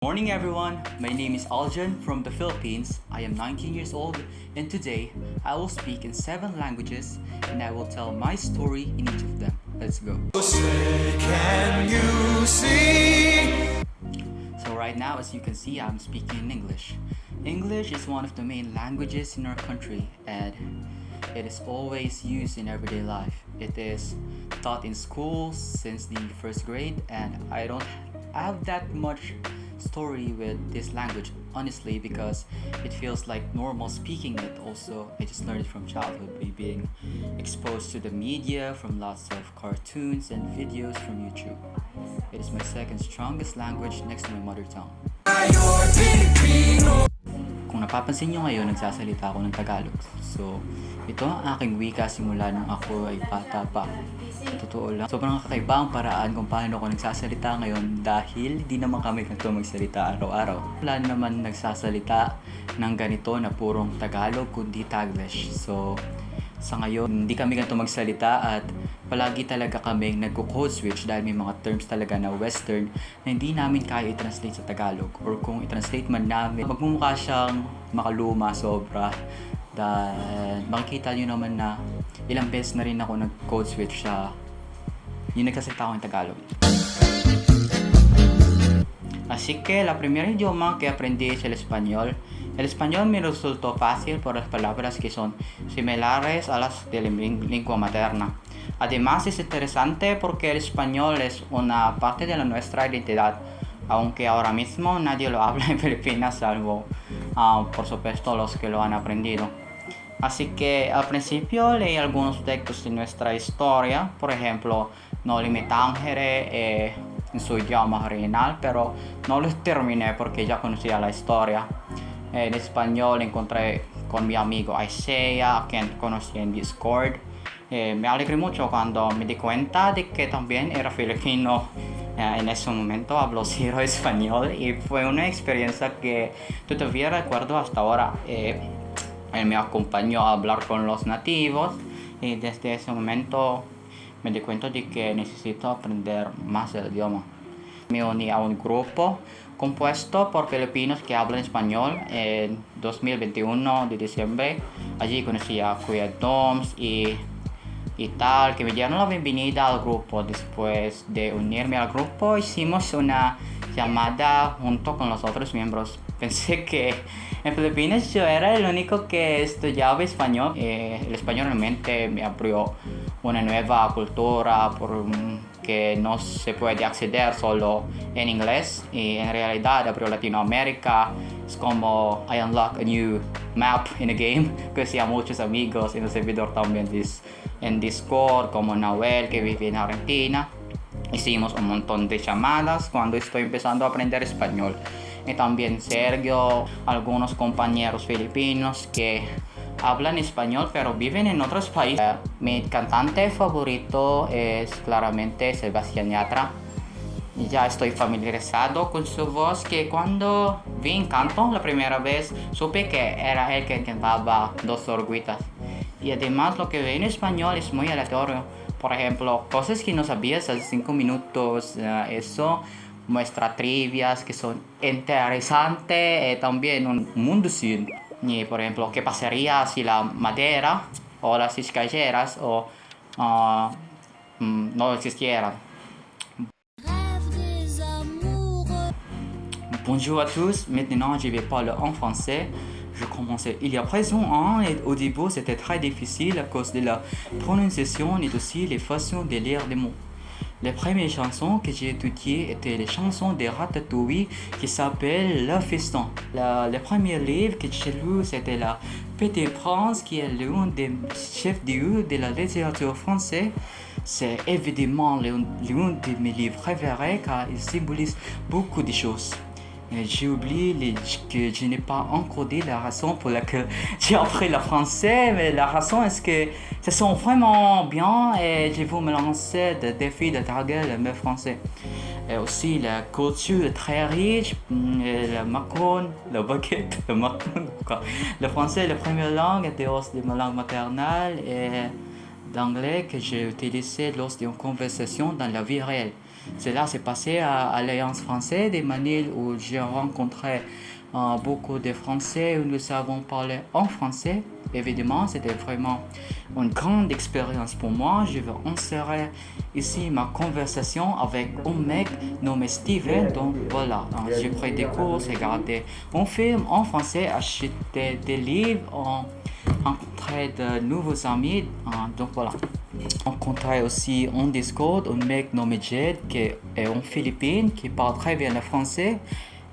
Morning everyone, my name is Aljan from the Philippines. I am 19 years old and today I will speak in 7 languages and I will tell my story in each of them. Let's go. Say, can you see? So right now as you can see I'm speaking in English. English is one of the main languages in our country and it is always used in everyday life. It is taught in schools since the first grade and I don't have that much story with this language honestly because it feels like normal speaking it. Also I just learned it from childhood by being exposed to the media from lots of cartoons and videos from YouTube. It is my second strongest language next to my mother tongue. Kung napapansin nyo ngayon, nagsasalita ako ng Tagalog. So, ito ang aking wika simula nung ako ay bata pa. Totoo lang. Sobrang kakaiba ang paraan kung paano ako nagsasalita ngayon dahil di naman kami ganito magsalita araw-araw. Wala naman nagsasalita ng ganito na purong Tagalog kundi Taglish. So, sa ngayon, hindi kami ganito magsalita at palagi talaga kami nagko-code switch dahil may mga terms talaga na Western na hindi namin kaya i-translate sa Tagalog. Or kung i-translate man namin, magmumukha siyang makaluma sobra. Dahil makikita nyo naman na ilang beses na rin ako nag-code switch sa yung nagsasalita ko ng Tagalog. Así que la primera idioma que aprendí es el español. El español me resultó fácil por las palabras que son similares a las de mi lengua materna. Además es interesante porque el español es una parte de nuestra identidad, aunque ahora mismo nadie lo habla en Filipinas salvo, por supuesto, los que lo han aprendido. Así que al principio leí algunos textos de nuestra historia, por ejemplo, Noli Me Tangere en su idioma original, pero no los terminé porque ya conocía la historia. En español encontré con mi amigo Isaiah, a quien conocí en Discord. Me alegré mucho cuando me di cuenta de que también era filipino. En ese momento habló cero español y fue una experiencia que todavía recuerdo hasta ahora. Él me acompañó a hablar con los nativos y desde ese momento me di cuenta de que necesito aprender más el idioma. Me uní a un grupo compuesto por filipinos que hablan español en 2021 de diciembre. Allí conocí a Kuya Doms y tal, que me dieron la bienvenida al grupo. Después de unirme al grupo hicimos una llamada junto con los otros miembros. Pensé que en Filipinas yo era el único que estudiaba español. El español realmente me abrió una nueva cultura que no se puede acceder solo en inglés y en realidad abrió Latinoamérica. Es como I unlock a new map in a game. Conocí a muchos amigos en el servidor también en Discord como Nahuel que vive en Argentina. Hicimos un montón de llamadas cuando estoy empezando a aprender español. Y también Sergio, algunos compañeros filipinos que hablan español pero viven en otros países. Mi cantante favorito es claramente Sebastián Yatra. Ya estoy familiarizado con su voz que cuando vi Encanto la primera vez supe que era él que cantaba Dos Orguitas. Y además lo que ve en español es muy aleatorio. Por ejemplo, cosas que no sabías hace 5 minutos, eso muestra trivias que son interesantes, también un mundo sin. Y por ejemplo, ¿qué pasaría si la madera o las escaleras no existieran? Bonjour à tous, maintenant je vais parler en français. Je commençais il y a presque un an et au début c'était très difficile à cause de la prononciation et aussi les façons de lire les mots. Les premières chansons que j'ai étudiées étaient les chansons de Ratatouille qui s'appellent Le Festin. Le premier livre que j'ai lu c'était La Petit Prince qui est l'un des chefs d'œuvre de la littérature française. C'est évidemment l'un de mes livres préférés car il symbolise beaucoup de choses. J'ai oublié que je n'ai pas encore dit la raison pour laquelle j'ai appris le français, mais la raison est que ça sent vraiment bien et je veux me lancer le défi de draguer le mot français. Et aussi la culture est très riche, le macaron, le baguette, le macaron. Le français est la première langue et dehors de ma langue maternelle et l'anglais que j'ai utilisé lors d'une conversation dans la vie réelle. C'est là, c'est passé à l'Alliance française de Manille où j'ai rencontré beaucoup de Français où nous avons parlé en français. Évidemment, c'était vraiment une grande expérience pour moi. Je vais insérer ici ma conversation avec un mec nommé Steven. Donc voilà, j'ai pris des cours, j'ai regardé un film en français, acheté des livres, rencontré de nouveaux amis. Donc voilà. Rencontré aussi en Discord un mec nommé Jed qui est en Philippines, qui parle très bien le français.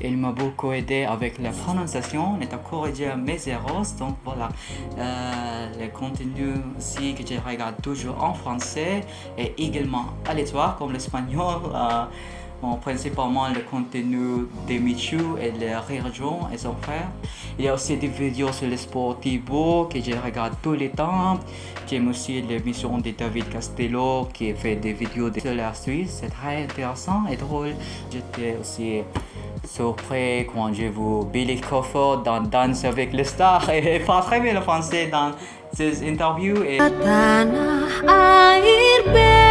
Il m'a beaucoup aidé avec la prononciation, il a corrigé mes erreurs. Donc voilà, le contenu aussi que je regarde toujours en français et également à l'histoire comme l'espagnol. Principalement le contenu de Michu et de Région et son frère. Il y a aussi des vidéos sur le sport Thibaut que je regarde tous les temps. J'aime aussi l'émission de David Castello qui fait des vidéos sur la Suisse. C'est très intéressant et drôle. J'étais aussi surpris quand j'ai vu Billy Crawford dans Danse avec les stars et il parle très bien le français dans ses interviews. Tanah air beta.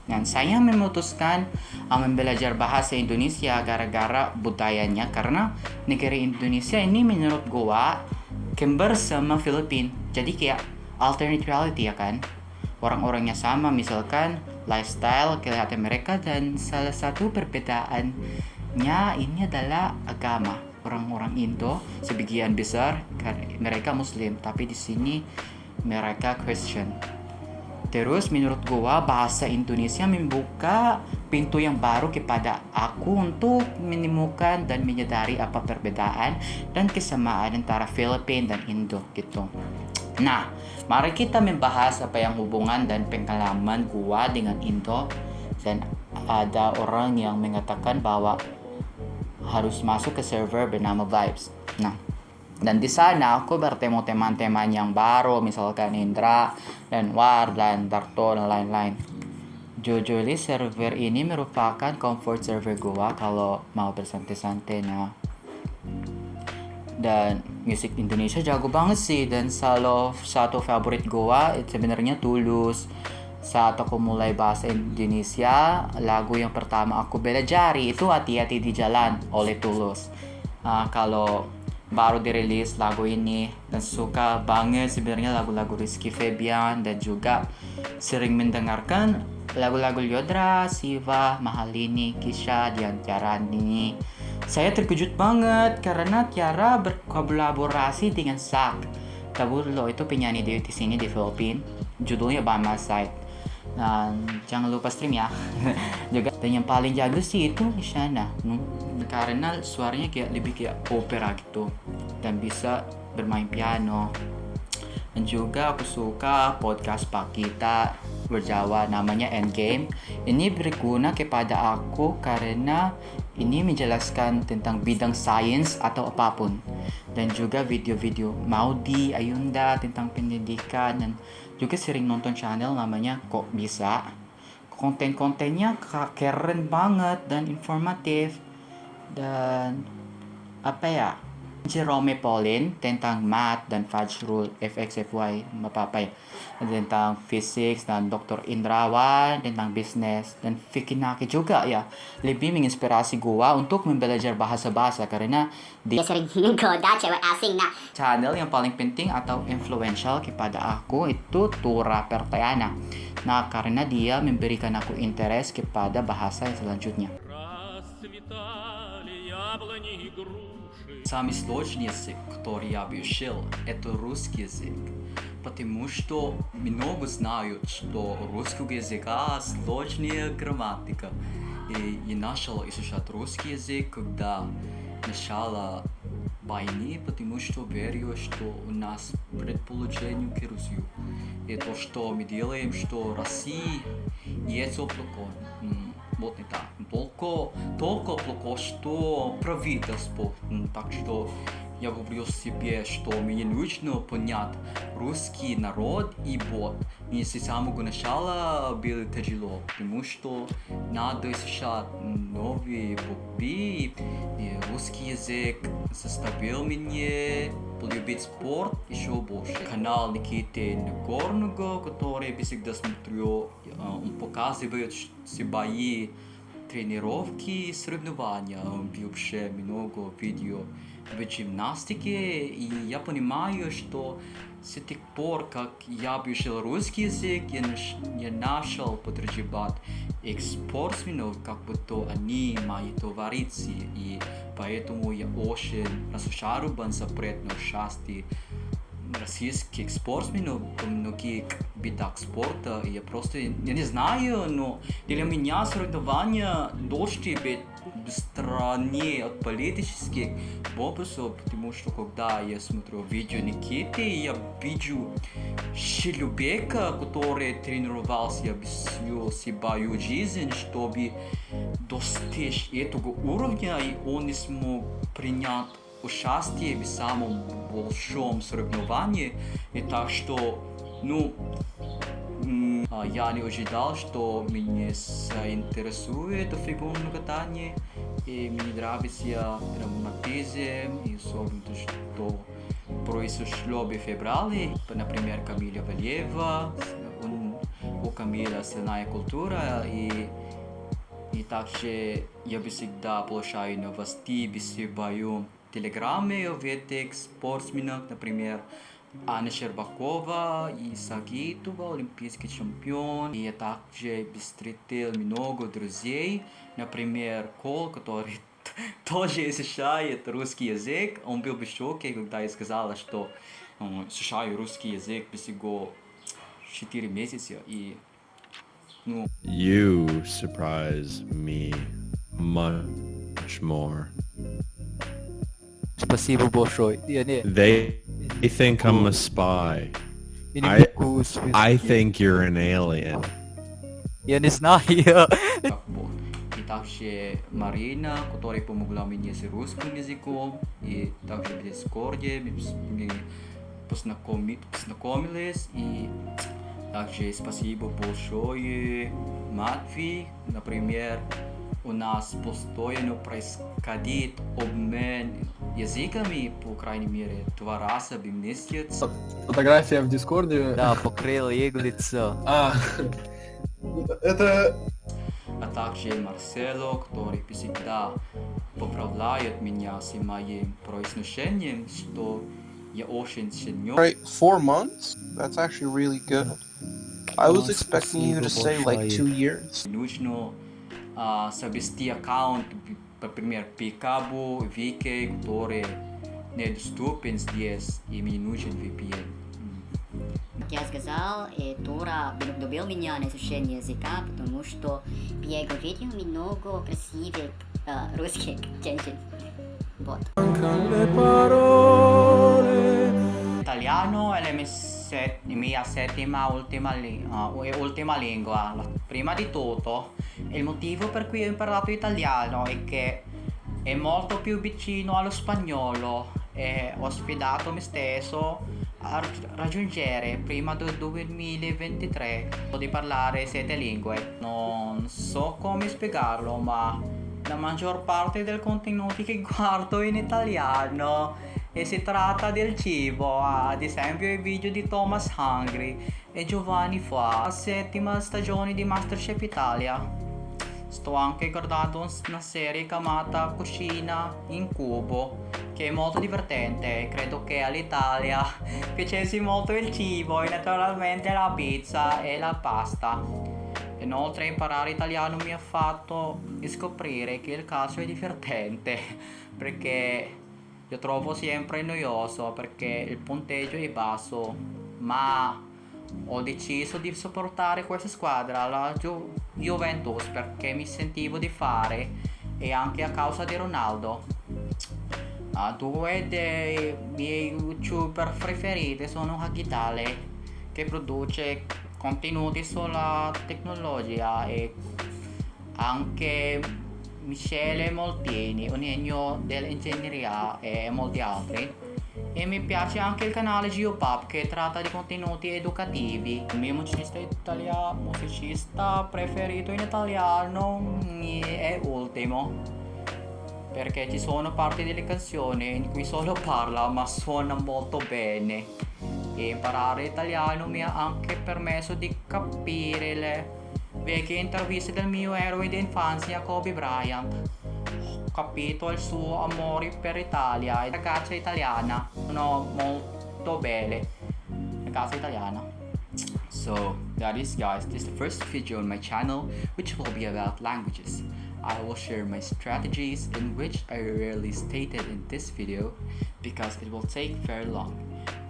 Dan saya memutuskan belajar bahasa Indonesia gara-gara budayanya karena negara Indonesia ini menurut gua kembar sama Filipina. Jadi kayak alternate reality ya kan. Orang-orangnya sama, misalkan lifestyle kelihatan mereka, dan salah satu perbedaannya ini adalah agama. Orang-orang Indo sebagian besar mereka Muslim, tapi di sini mereka Christian. Terus menurut gua bahasa Indonesia membuka pintu yang baru kepada aku untuk menemukan dan menyadari apa perbedaan dan kesamaan antara Filipina dan Indo gitu. Nah, mari kita membahas apa yang hubungan dan pengalaman gua dengan Indo. Dan ada orang yang mengatakan bahwa harus masuk ke server bernama Vibes. Nah, dan di sana aku bertemu teman-teman yang baru, misalkan Indra dan War dan Darto dan lain-lain. Jujur, server ini merupakan comfort server gua kalau mau bersantai-santai. Nah, dan musik Indonesia jago banget sih, dan salah satu favorit gua sebenarnya Tulus. Saat aku mulai bahasa Indonesia, lagu yang pertama aku belajar itu Hati-Hati di Jalan oleh Tulus. Kalau baru dirilis lagu ini, dan suka banget sebenarnya lagu-lagu Rizky Febian, dan juga sering mendengarkan lagu-lagu Lyodra, Siva, Mahalini, Kisha, Diantara ini. Saya terkejut banget karena Tiara berkolaborasi dengan Sak. Tabullo itu penyanyi di sini di Filipina. Judulnya By My Side. Dan jangan lupa stream ya. Juga, dan yang paling jago sih itu Isyana. Karena suaranya lebih kayak opera gitu, dan bisa bermain piano. Dan juga aku suka podcast Pak Kita berjawa namanya Endgame. Ini berguna kepada aku karena ini menjelaskan tentang bidang sains atau apapun. Dan juga video-video Maudi, Ayunda tentang pendidikan, dan juga sering nonton channel namanya Kok Bisa. Konten-kontennya keren banget dan informatif. Dan Jerome Pauline tentang math dan Fajrul FXFY tentang fisik, dan Dr. Indrawan tentang bisnis, dan Vicky Naki juga ya lebih menginspirasi gua untuk belajar bahasa-bahasa karena dia Sering menggoda cewek asing. Nah, channel yang paling penting atau influential kepada aku itu Tura Pertayana. Nah, karena dia memberikan aku interest kepada bahasa yang selanjutnya. Самый сложный язык, который я выучил, это русский язык. Потому что много знают, что у русского языка сложная грамматика. И я начал изучать русский язык, когда начало войны, потому что верю, что у нас предположение к России. И то, что мы делаем, что Россия не плохо. Вот не так. Только плохо, что правительство. Так что я говорю себе, что мне нужно понять русский народ, и вот. Мне с самого начала было тяжело, потому что надо изучать новые буквы, и русский язык заставил меня полюбить спорт еще больше. Канал Никиты Нагорного, который я всегда смотрю, он показывает все бои, тренировки и соревнования. Он вообще много видео в гимнастике, и я понимаю, что с тех пор, как я выучил русский язык, я начал подражать их спортсменов, как будто они мои товарищи, и поэтому я очень разочарован запрет на участие российских спортсменов в многих видах спорта. И я не знаю, но для меня соревнования должны быть в стороне от политических вопросов, потому что когда я смотрю видео Никиты, я вижу человека, который тренировался всю свою жизнь, чтобы достичь этого уровня, и он не смог принять участие в самом большом соревновании. И так что, я не ожидал, что меня заинтересует фигурное катание, и мне нравится драматизм, и особенно то, что произошло в феврале. Например, Камиля Валиева, у Камиля сильная культура, и также я всегда получаю новости в своем телеграме в этих спортсменах, например, Анна Щербакова и Сагитова, олимпийский чемпион. И я также встретил много друзей, например, Кол, который тоже изучает русский язык. Он был в шоке, когда я сказала, что изучаю русский язык всего 4 месяца. И, You surprise me much more. Спасибо большое. They think I'm a spy. I think you're an alien. Я не знаю. И также Марина, которая помогла мне с русским языком, и также в Дискорде мы познакомились, и также спасибо большое Матвей. Например, у нас постоянно происходит обмен языками, по крайней мере, 2 раза в месяц. Фотография в Дискорде. Да, покрыл лицо. Это... А также Марсело, который всегда поправляет меня с моим произношением, что я очень ценю. Right, 4 months? That's actually really good. I was expecting you to say like 2 years. Нужно завести аккаунт, например, Picabo, Vk, который недоступен здесь, и мне нужен VPN. Как я сказал, Тора вдохновил меня на изучение языка, потому что я видел много красивых русских женщин. Вот. Italiano è la mia settima ultima lingua. Prima di tutto, il motivo per cui ho imparato italiano è che è molto più vicino allo spagnolo, e ho sfidato me stesso a raggiungere prima del 2023 di parlare 7 lingue. Non so come spiegarlo, ma la maggior parte del contenuto che guardo in italiano, e si tratta del cibo, ad esempio i video di Thomas Hungry e Giovanni Fa, la 7ª stagione di Masterchef Italia. Sto anche guardando una serie chiamata Cucina in Cubo, che è molto divertente. Credo che all'Italia piacesse molto il cibo, e naturalmente la pizza e la pasta. Inoltre imparare italiano mi ha fatto scoprire che il calcio è divertente, perché io trovo sempre noioso perché il punteggio è basso, ma ho deciso di supportare questa squadra, la Juventus, perché mi sentivo di fare, e anche a causa di Ronaldo. 2 dei miei youtuber preferiti sono Hagitale, che produce contenuti sulla tecnologia, e anche Michele Molteni, un genio dell'ingegneria, e molti altri. E mi piace anche il canale Geopop, che tratta di contenuti educativi. Il mio musicista preferito in italiano è Ultimo. perché ci sono parti delle canzoni in cui solo parla ma suona molto bene, e imparare italiano mi ha anche permesso di capire le vecchie interviste del mio eroe d'infanzia Kobe Bryant. Ho capito il suo amore per l'Italia e la ragazza italiana sono molto belle, ragazza italiana. So that is, guys, this is the first video on my channel which will be about languages. I will share my strategies in which I rarely stated in this video because it will take very long,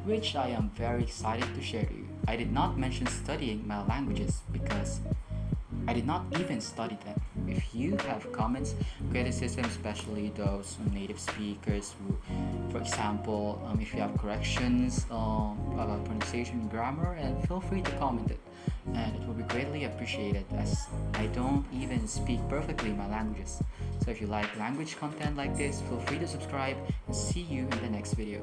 which I am very excited to share to you. I did not mention studying my languages because I did not even study them. If you have comments, criticism, especially those native speakers who, for example, if you have corrections about pronunciation and grammar, and feel free to comment it, and it will be greatly appreciated as I don't even speak perfectly my languages. So if you like language content like this, feel free to subscribe and see you in the next video.